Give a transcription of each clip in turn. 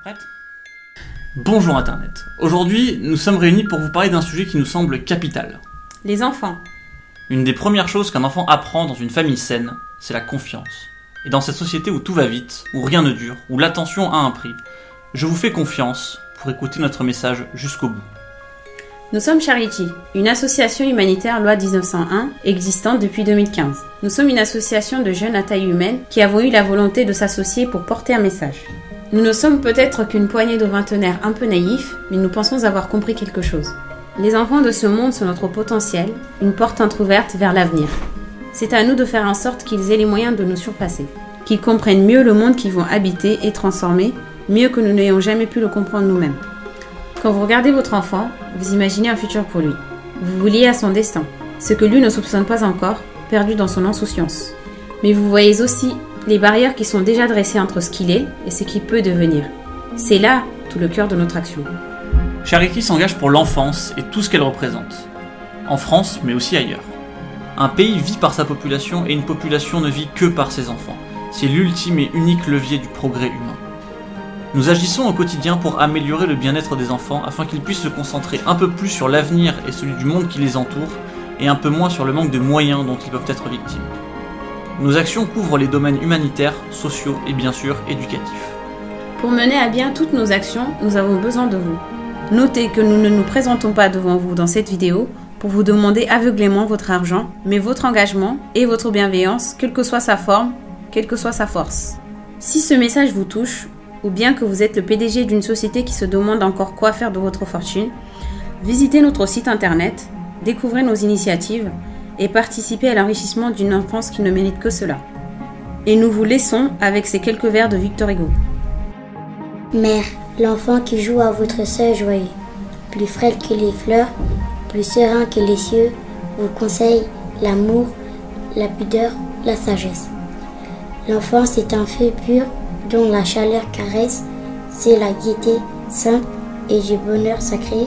Prête ? Bonjour Internet. Aujourd'hui, nous sommes réunis pour vous parler d'un sujet qui nous semble capital. Les enfants. Une des premières choses qu'un enfant apprend dans une famille saine, c'est la confiance. Et dans cette société où tout va vite, où rien ne dure, où l'attention a un prix, je vous fais confiance pour écouter notre message jusqu'au bout. Nous sommes Charity, une association humanitaire loi 1901 existante depuis 2015. Nous sommes une association de jeunes à taille humaine qui avons eu la volonté de s'associer pour porter un message. Nous ne sommes peut-être qu'une poignée de vingtenaires un peu naïfs, mais nous pensons avoir compris quelque chose. Les enfants de ce monde sont notre potentiel, une porte entrouverte vers l'avenir. C'est à nous de faire en sorte qu'ils aient les moyens de nous surpasser, qu'ils comprennent mieux le monde qu'ils vont habiter et transformer, mieux que nous n'ayons jamais pu le comprendre nous-mêmes. Quand vous regardez votre enfant, vous imaginez un futur pour lui. Vous vous liez à son destin, ce que lui ne soupçonne pas encore, perdu dans son insouciance. Mais vous voyez aussi les barrières qui sont déjà dressées entre ce qu'il est et ce qu'il peut devenir. C'est là tout le cœur de notre action. Charity s'engage pour l'enfance et tout ce qu'elle représente. En France, mais aussi ailleurs. Un pays vit par sa population et une population ne vit que par ses enfants. C'est l'ultime et unique levier du progrès humain. Nous agissons au quotidien pour améliorer le bien-être des enfants afin qu'ils puissent se concentrer un peu plus sur l'avenir et celui du monde qui les entoure et un peu moins sur le manque de moyens dont ils peuvent être victimes. Nos actions couvrent les domaines humanitaires, sociaux et bien sûr éducatifs. Pour mener à bien toutes nos actions, nous avons besoin de vous. Notez que nous ne nous présentons pas devant vous dans cette vidéo pour vous demander aveuglément votre argent, mais votre engagement et votre bienveillance, quelle que soit sa forme, quelle que soit sa force. Si ce message vous touche, ou bien que vous êtes le PDG d'une société qui se demande encore quoi faire de votre fortune, visitez notre site internet, découvrez nos initiatives et participez à l'enrichissement d'une enfance qui ne mérite que cela. Et nous vous laissons avec ces quelques vers de Victor Hugo. Mère, l'enfant qui joue à votre seuil joyeux, plus frêle que les fleurs, plus serein que les cieux, vous conseille l'amour, la pudeur, la sagesse. L'enfance est un feu pur dont la chaleur caresse, c'est la gaieté sainte et du bonheur sacré.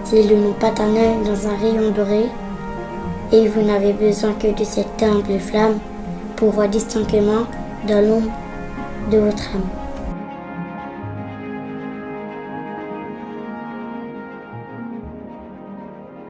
C'est le nom paternel dans un rayon doré, et vous n'avez besoin que de cette humble flamme pour voir distinctement dans l'ombre de votre âme.